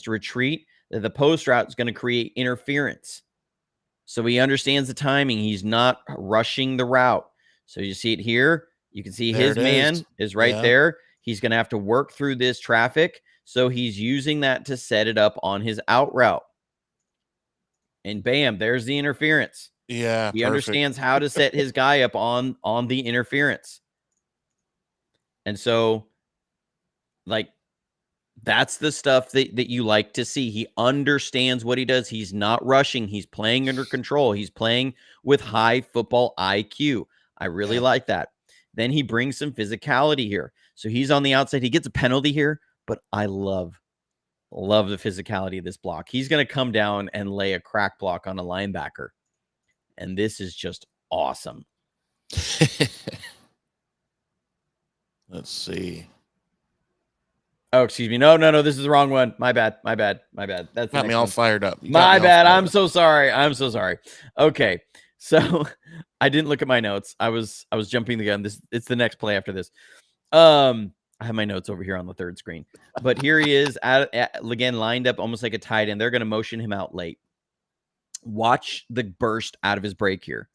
retreat, the post route is going to create interference. So he understands the timing. He's not rushing the route. So you see it here. You can see his man is right there. He's going to have to work through this traffic. So he's using that to set it up on his out route. And bam, there's the interference. Yeah. He understands how to set his guy up on the interference. And so, like, that's the stuff that you like to see. He understands what he does. He's not rushing. He's playing under control. He's playing with high football IQ. I really like that. Then he brings some physicality here. So he's on the outside. He gets a penalty here, but I love the physicality of this block. He's going to come down and lay a crack block on a linebacker. And this is just awesome. Let's see. Oh, excuse me. No. This is the wrong one. My bad. That's got me all fired up. My bad. I'm so sorry. Okay. So I didn't look at my notes. I was jumping the gun. It's the next play after this. I have my notes over here on the third screen. But here he is again lined up almost like a tight end. They're going to motion him out late. Watch the burst out of his break here.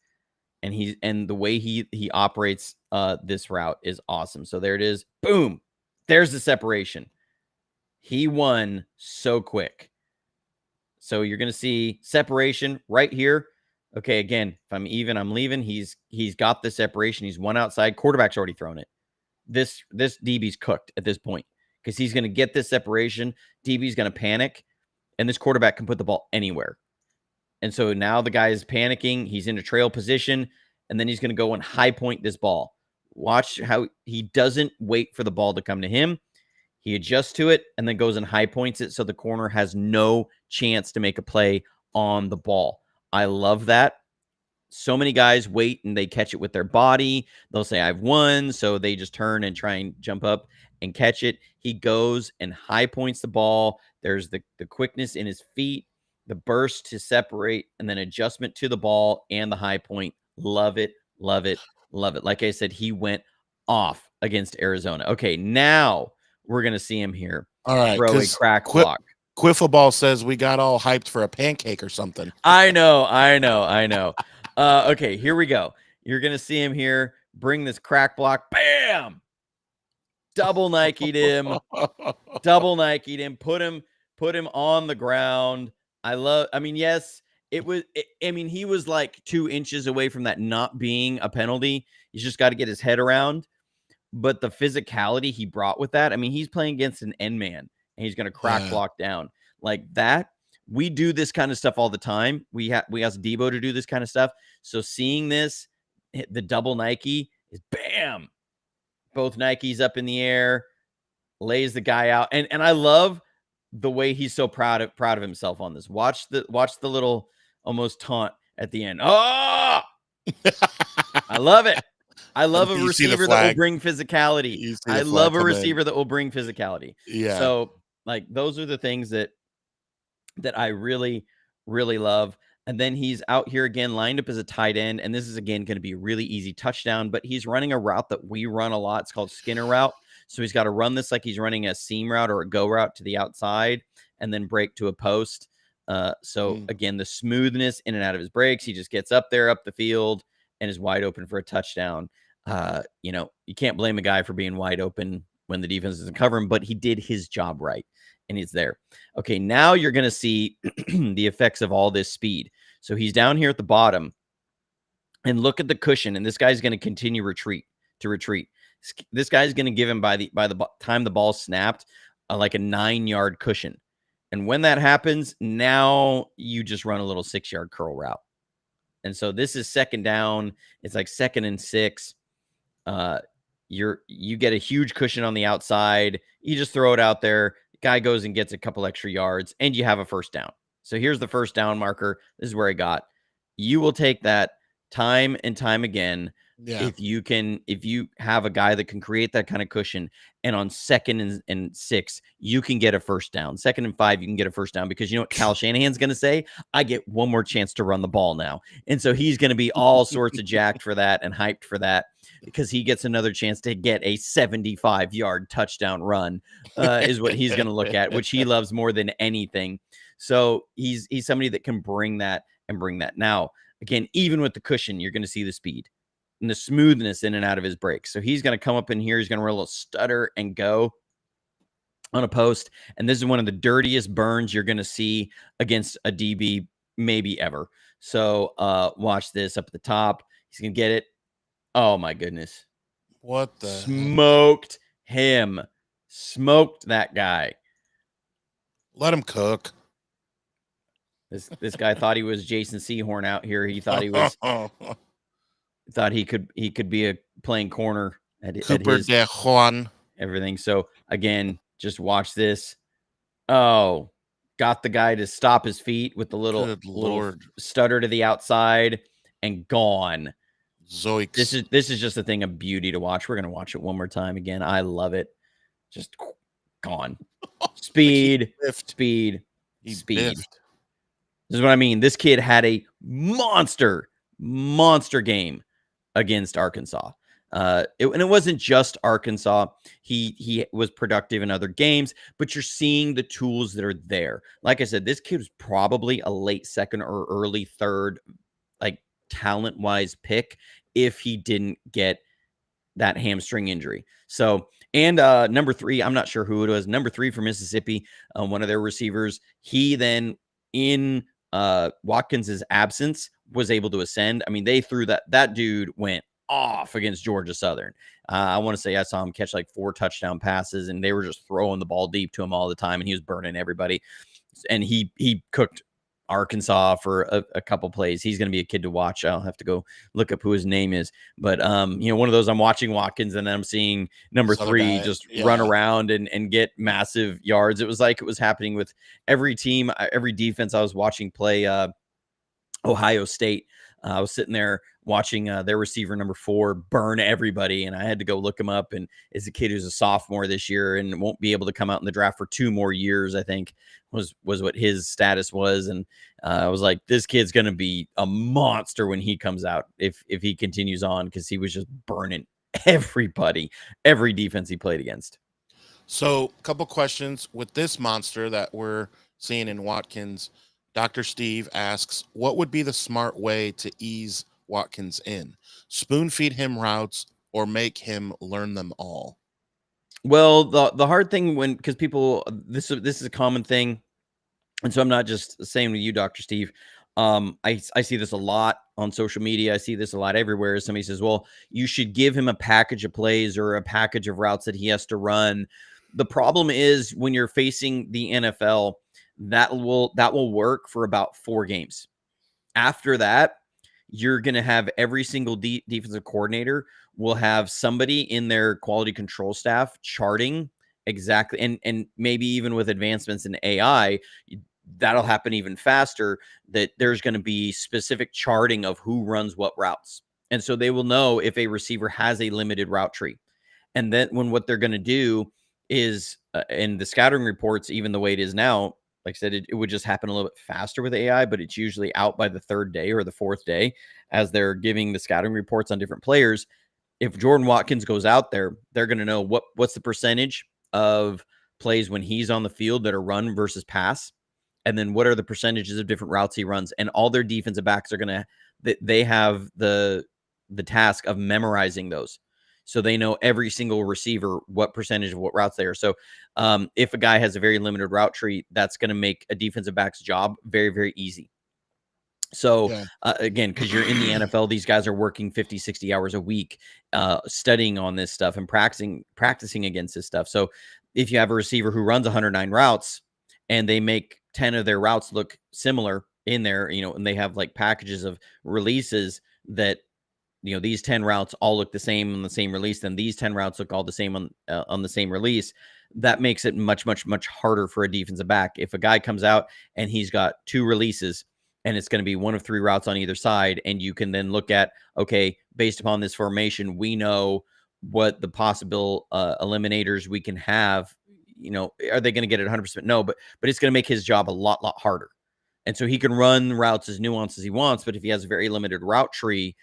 And the way he operates this route is awesome. So there it is. Boom. There's the separation. He won so quick. So you're going to see separation right here. Okay, again, if I'm even, I'm leaving. He's got the separation. He's one outside. Quarterback's already thrown it. This DB's cooked at this point because he's going to get this separation. DB's going to panic, and this quarterback can put the ball anywhere. And so now the guy is panicking. He's in a trail position, and then he's going to go and high point this ball. Watch how he doesn't wait for the ball to come to him. He adjusts to it and then goes and high points it so the corner has no chance to make a play on the ball. I love that. So many guys wait and they catch it with their body. They'll say, I've won. So they just turn and try and jump up and catch it. He goes and high points the ball. There's the quickness in his feet, the burst to separate, and then adjustment to the ball and the high point. Love it. Like I said, he went off against Arizona. Okay, now we're going to see him here. All right. Throw a crack block. Quiffle Ball says we got all hyped for a pancake or something. I know. Okay, here we go. You're going to see him here. Bring this crack block. Bam! Double Nike'd him. Put him on the ground. Yes. He was like 2 inches away from that not being a penalty. He's just got to get his head around. But the physicality he brought with that, he's playing against an end man, and he's going to crack block down like that. We do this kind of stuff all the time. We asked Debo to do this kind of stuff. So seeing this, the double Nike is bam, both Nikes up in the air, lays the guy out, and I love the way he's so proud of himself on this. Watch the little almost taunt at the end. Oh, I love it. I love a receiver that will bring physicality. I love a receiver that will bring physicality. Yeah. So like those are the things that that I really, really love. And then he's out here again, lined up as a tight end. And this is, again, going to be a really easy touchdown, but he's running a route that we run a lot. It's called Skinner route. So he's got to run this like he's running a seam route or a go route to the outside and then break to a post. So again, the smoothness in and out of his breaks, he just gets up there, up the field, and is wide open for a touchdown. You can't blame a guy for being wide open when the defense doesn't cover him, but he did his job right, and he's there. Okay, now you're going to see the effects of all this speed. So he's down here at the bottom, and look at the cushion, and this guy's going to continue to retreat. This guy's going to give him by the time the ball snapped, like a 9-yard cushion. And when that happens, now you just run a little 6-yard curl route. And so this is second down. It's like 2nd and 6. You get a huge cushion on the outside. You just throw it out there. Guy goes and gets a couple extra yards, and you have a first down. So here's the first down marker. This is where I got. You will take that time and time again. Yeah. If you have a guy that can create that kind of cushion, and on 2nd and 6, you can get a first down. 2nd and 5, you can get a first down, because you know what Kyle Shanahan's going to say? I get one more chance to run the ball now. And so he's going to be all sorts of jacked for that and hyped for that, because he gets another chance to get a 75-yard touchdown run, is what he's going to look at, which he loves more than anything. So he's somebody that can bring that and bring that. Now, again, even with the cushion, you're going to see the speed and the smoothness in and out of his breaks. So he's going to come up in here. He's going to run a little stutter and go on a post. And this is one of the dirtiest burns you're going to see against a DB maybe ever. So watch this up at the top. He's going to get it. Oh, my goodness. What the Smoked him. Smoked that guy. Let him cook. This guy thought he was Jason Sehorn out here. He thought he was... thought he could be playing corner at Cooper de Juan. Everything. So again, just watch this. Oh, got the guy to stop his feet with the little stutter to the outside and gone. Zoiks. This is just a thing of beauty to watch. We're gonna watch it one more time again. I love it. Just gone. Speed. Speed. This is what I mean. This kid had a monster game against Arkansas. And it wasn't just Arkansas. He was productive in other games, but you're seeing the tools that are there. Like I said, this kid was probably a late 2nd or early 3rd, like talent-wise pick, if he didn't get that hamstring injury. So, and number 3, I'm not sure who it was, number 3 for Mississippi, one of their receivers, he then in Watkins' absence was able to ascend. I mean, they threw that dude went off against Georgia Southern. I want to say I saw him catch like 4 touchdown passes, and they were just throwing the ball deep to him all the time, and he was burning everybody. And he cooked Arkansas for a couple plays. He's going to be a kid to watch. I'll have to go look up who his name is. But, one of those, I'm watching Watkins, and then I'm seeing number 3 just run around and get massive yards. It was like it was happening with every team, every defense I was watching play Ohio State. I was sitting there watching their receiver number 4 burn everybody, and I had to go look him up. And it's a kid who's a sophomore this year and won't be able to come out in the draft for 2 more years, I think was what his status was. And I was like, this kid's going to be a monster when he comes out if he continues on, because he was just burning everybody, every defense he played against. So a couple questions with this monster that we're seeing in Watkins. Dr. Steve asks, what would be the smart way to ease Watkins in? Spoon feed him routes or make him learn them all? Well, the hard thing because people, this is a common thing. And so I'm not just saying with you, Dr. Steve. I see this a lot on social media. I see this a lot everywhere. Somebody says, well, you should give him a package of plays or a package of routes that he has to run. The problem is when you're facing the NFL, that will work for about 4 games. After that, you're going to have every single defensive coordinator will have somebody in their quality control staff charting exactly. And maybe even with advancements in AI, that'll happen even faster, that there's going to be specific charting of who runs what routes. And so they will know if a receiver has a limited route tree. And then what they're going to do is, in the scouting reports, even the way it is now, like I said, it would just happen a little bit faster with AI, but it's usually out by the third day or the fourth day as they're giving the scouting reports on different players. If Jordan Watkins goes out there, they're going to know what's the percentage of plays when he's on the field that are run versus pass. And then what are the percentages of different routes he runs? And all their defensive backs are going to, they have the task of memorizing those. So they know every single receiver, what percentage of what routes they are. So if a guy has a very limited route tree, that's going to make a defensive back's job very, very easy. So again, because you're in the NFL, these guys are working 50, 60 hours a week, studying on this stuff and practicing against this stuff. So if you have a receiver who runs 109 routes and they make 10 of their routes look similar in there, and they have like packages of releases that, these 10 routes all look the same on the same release, then these 10 routes look all the same on the same release. That makes it much, much, much harder for a defensive back. If a guy comes out and he's got 2 releases and it's going to be 1 of 3 routes on either side, and you can then look at, okay, based upon this formation, we know what the possible eliminators we can have. Are they going to get it 100%? No, but it's going to make his job a lot harder. And so he can run routes as nuanced as he wants, but if he has a very limited route tree,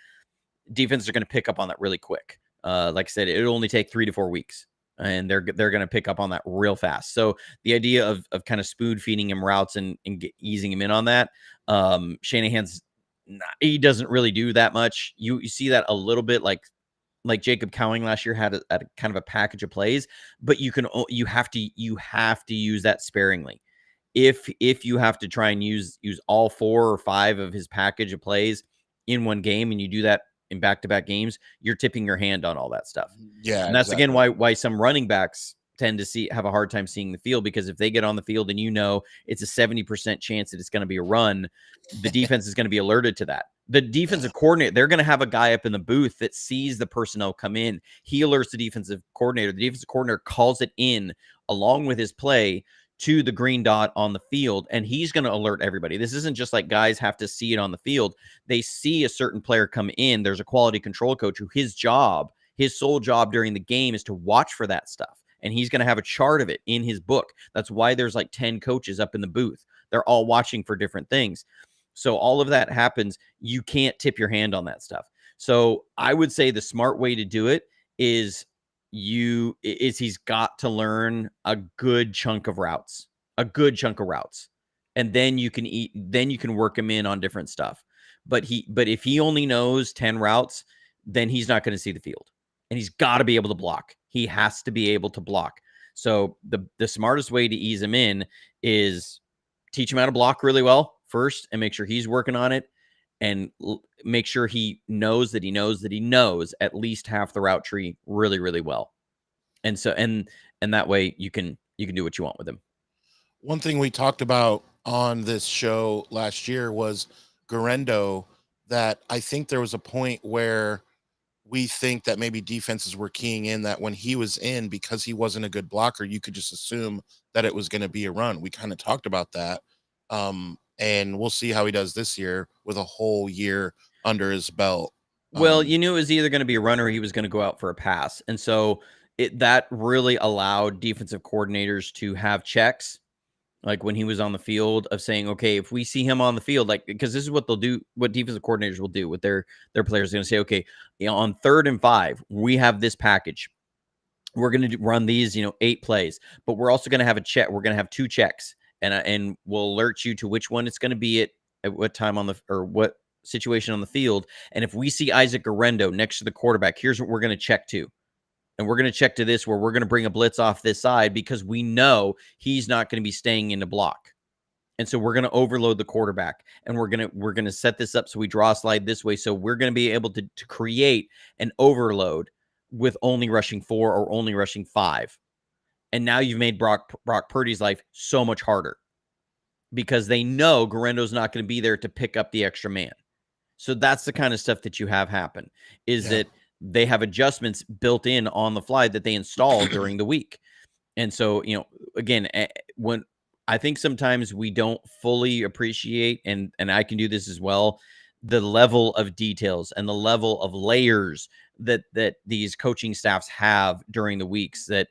defenses are going to pick up on that really quick. Like I said, it'll only take 3 to 4 weeks, and they're going to pick up on that real fast. So the idea of kind of spoon feeding him routes and easing him in on that, Shanahan's he doesn't really do that much. You see that a little bit, like Jacob Cowing last year had a kind of a package of plays, but you have to use that sparingly. If you have to try and use all 4 or 5 of his package of plays in one game, and you do that in back-to-back games, you're tipping your hand on all that stuff. Yeah. And that's exactly. Again, why some running backs tend to have a hard time seeing the field, because if they get on the field and it's a 70% chance that it's going to be a run, the defense is going to be alerted to that. The defensive coordinator, they're going to have a guy up in the booth that sees the personnel come in. He alerts the defensive coordinator. The defensive coordinator calls it in along with his play to the green dot on the field, and he's going to alert everybody. This isn't just like guys have to see it on the field. They see a certain player come in. There's a quality control coach who his sole job during the game is to watch for that stuff. And he's going to have a chart of it in his book. That's why there's like 10 coaches up in the booth. They're all watching for different things. So all of that happens. You can't tip your hand on that stuff. So I would say the smart way to do it is he's got to learn a good chunk of routes, and then you can work him in on different stuff. But if he only knows 10 routes, then he's not going to see the field, and he's got to be able to block. He has to be able to block. So the smartest way to ease him in is teach him how to block really well first, and make sure he's working on it, and make sure he knows that he knows at least half the route tree really, really well. And so, and that way you can do what you want with him. One thing we talked about on this show last year was Garendo, that I think there was a point where we think that maybe defenses were keying in that when he was in, because he wasn't a good blocker, you could just assume that it was going to be a run. We kind of talked about that. And we'll see how he does this year with a whole year under his belt. Well, you knew it was either going to be a run or he was going to go out for a pass. And so that really allowed defensive coordinators to have checks, like when he was on the field, of saying, okay, if we see him on the field, like, because this is what they'll do, what defensive coordinators will do with their players. They're going to say, okay, on 3rd and 5, we have this package. We're going to run these, 8 plays, but we're also going to have a check. We're going to have 2 checks, and we'll alert you to which one it's going to be at what time or what situation on the field. And if we see Isaac Garendo next to the quarterback, here's what we're going to check to. And we're going to check to this, where we're going to bring a blitz off this side, because we know he's not going to be staying in the block. And so we're going to overload the quarterback, and we're going to set this up so we draw a slide this way. So we're going to be able to create an overload with only rushing 4 or only rushing 5. And now you've made Brock Purdy's life so much harder, because they know Garendo's not going to be there to pick up the extra man. So that's the kind of stuff that you have happen, is that they have adjustments built in on the fly that they install during the week. And so, again, when I think sometimes we don't fully appreciate, and I can do this as well, the level of details and the level of layers that these coaching staffs have during the weeks, that,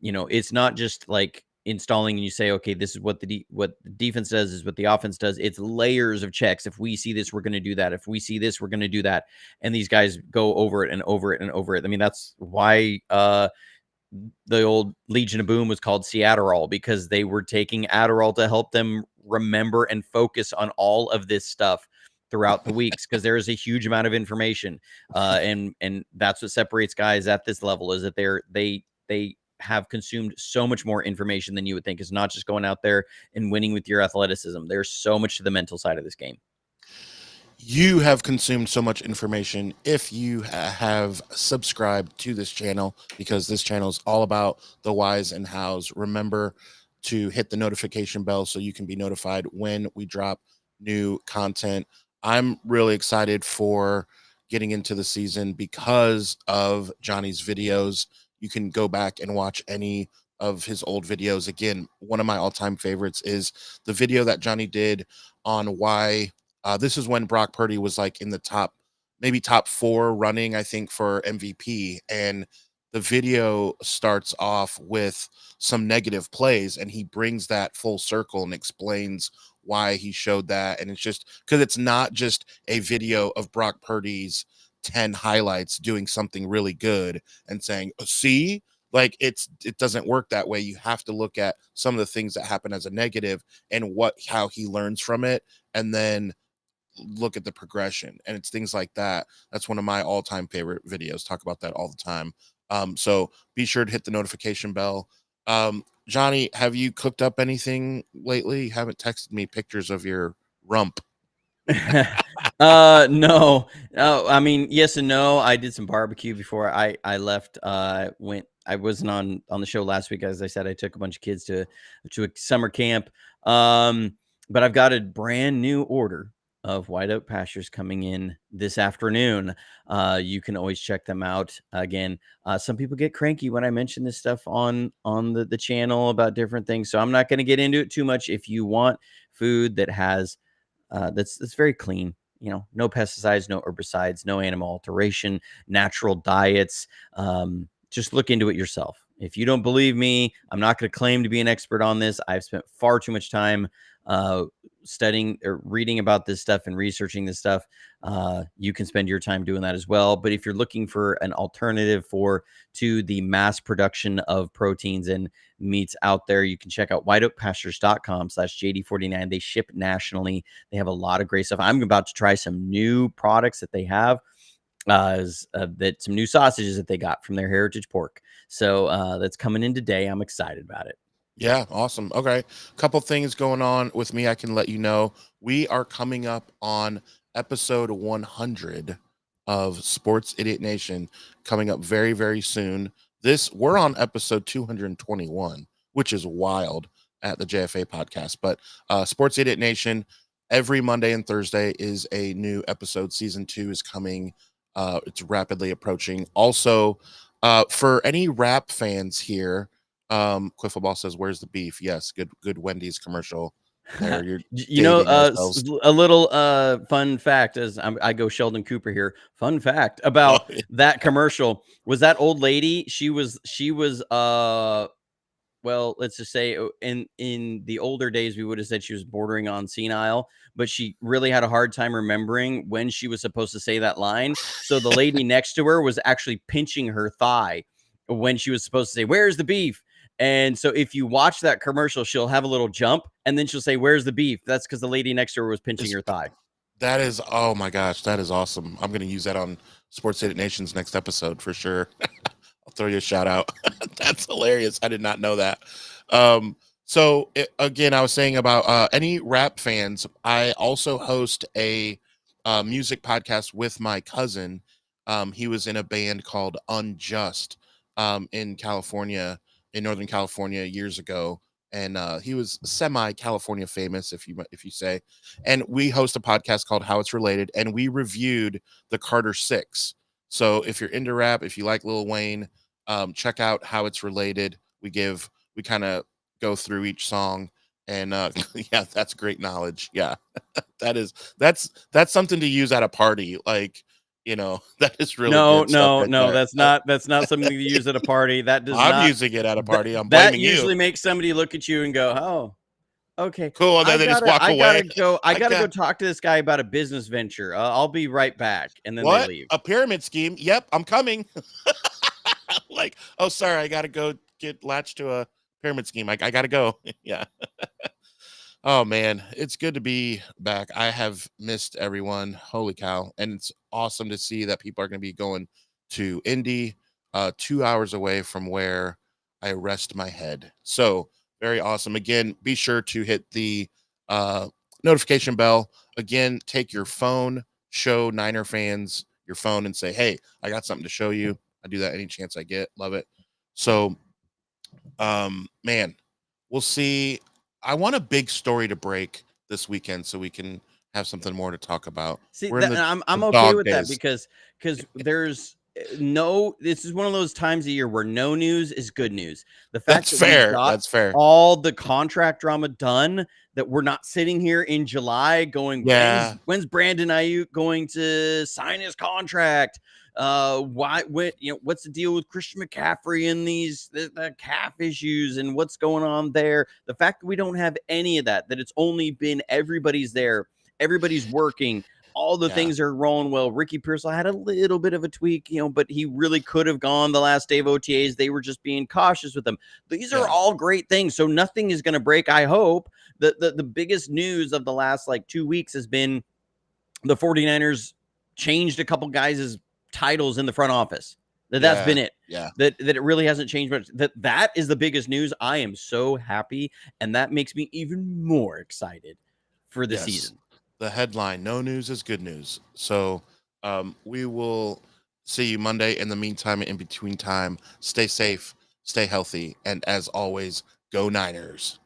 it's not just like installing and you say, okay, this is what what the defense does, is what the offense does. It's layers of checks. If we see this, we're going to do that. If we see this, we're going to do that. And these guys go over it and over it and over it. I mean, that's why the old Legion of Boom was called Seattle, because they were taking Adderall to help them remember and focus on all of this stuff throughout the weeks, because there is a huge amount of information, and that's what separates guys at this level, is that they have consumed so much more information than you would think. It's not just going out there and winning with your athleticism. There's so much to the mental side of this game. You have consumed so much information if you have subscribed to this channel, because this channel is all about the whys and hows. Remember to hit the notification bell so you can be notified when we drop new content. I'm really excited for getting into the season because of Johnny's videos. You can go back and watch any of his old videos. Again, one of my all-time favorites is the video that Johnny did on why this is when Brock Purdy was like in the maybe top 4 running, I think, for MVP. And the video starts off with some negative plays, and he brings that full circle and explains why he showed that. And it's just because it's not just a video of Brock Purdy's 10 highlights doing something really good and saying, see, like it doesn't work that way. You have to look at some of the things that happen as a negative and how he learns from it, and then look at the progression. And it's things like that. That's one of my all-time favorite videos. Talk about that all the time. So be sure to hit the notification bell. Johnny, have you cooked up anything lately? You haven't texted me pictures of your rump. No. I mean, yes and no. I did some barbecue before I left. I wasn't on the show last week. As I said, I took a bunch of kids to a summer camp. But I've got a brand new order of White Oak Pastures coming in this afternoon. You can always check them out. Again, some people get cranky when I mention this stuff on the channel about different things, so I'm not going to get into it too much. If you want food that has that's very clean, no pesticides, no herbicides, no animal alteration, natural diets, just look into it yourself. If you don't believe me, I'm not going to claim to be an expert on this. I've spent far too much time studying or reading about this stuff and researching this stuff. You can spend your time doing that as well. But if you're looking for an alternative to the mass production of proteins and meats out there, you can check out whiteoakpastures.com/JD49. They ship nationally. They have a lot of great stuff. I'm about to try some new products that they have. Some new sausages that they got from their heritage pork. So that's coming in today. I'm excited about it. Yeah, awesome. Okay. Couple things going on with me. I can let you know. We are coming up on episode 100 of Sports Idiot Nation, coming up very, very soon. We're on episode 221, which is wild, at the JFA podcast. But Sports Idiot Nation, every Monday and Thursday is a new episode. Season 2 is coming. It's rapidly approaching. Also, for any rap fans here, Quiffleball says, "Where's the beef?" Yes, good Wendy's commercial. There, you're a little fun fact, as I go Sheldon Cooper here. Fun fact about that commercial was that old lady. She was well, let's just say in the older days, we would have said she was bordering on senile, but she really had a hard time remembering when she was supposed to say that line. So the lady next to her was actually pinching her thigh when she was supposed to say, "Where's the beef?" And so if you watch that commercial, she'll have a little jump and then she'll say, "Where's the beef?" That's because the lady next to her was pinching her thigh. That is, oh my gosh, that is awesome. I'm going to use that on Sports Idiot Nation's next episode for sure. I'll throw you a shout out. That's hilarious. I did not know that. Again, I was saying about any rap fans, I also host a music podcast with my cousin. He was in a band called Unjust in California, in Northern California, years ago. And he was semi-California famous, if you say. And we host a podcast called How It's Related, and we reviewed the Carter 6. So if you're into rap, if you like Lil Wayne, check out How It's Related. We kind of go through each song, and yeah, that's great knowledge. Yeah, that's something to use at a party. Like, that is really good stuff right there. That's not something to use at a party. That does I'm not. using it at a party. I'm That blaming usually you. makes somebody look at you and go, "Oh, okay, Cool, and then they just walk I away. gotta go talk to this guy about a business venture. I'll be right back." And then they What? leave. A pyramid scheme? Yep, I'm coming. Like, oh, sorry, I gotta go get latched to a pyramid scheme. I gotta go. Yeah. Oh man, it's good to be back. I have missed everyone. Holy cow. And it's awesome to see that people are going to be going to Indy, 2 hours away from where I rest my head. So very awesome. Again, be sure to hit the uh, notification bell. Again, take your phone, show Niner fans your phone and say, hey, I got something to show you. I do that any chance I get. Love it. So, man, we'll see. I want a big story to break this weekend so we can have something more to talk about. See, We're in I'm the okay dog with that days. because there's no. This is one of those times a year where no news is good news. The fact That's that we fair. got That's fair. all the contract drama done, that we're not sitting here in July going, Yeah. when's Brandon Ayuk going to sign his contract? What's the deal with Christian McCaffrey and the calf issues and what's going on there? The fact that we don't have any of that it's only been everybody's there, everybody's working, all the things are rolling well. Ricky Pearsall had a little bit of a tweak, but he really could have gone the last day of OTAs. They were just being cautious with them. These are all great things. So nothing is going to break. I hope the biggest news of the last 2 weeks has been the 49ers changed a couple guys' titles in the front office. That's been it. Yeah. That it really hasn't changed much. That is the biggest news. I am so happy, and that makes me even more excited for the season. The headline, no news is good news. So we will see you Monday. In the meantime, in between time, stay safe, stay healthy, and as always, go Niners.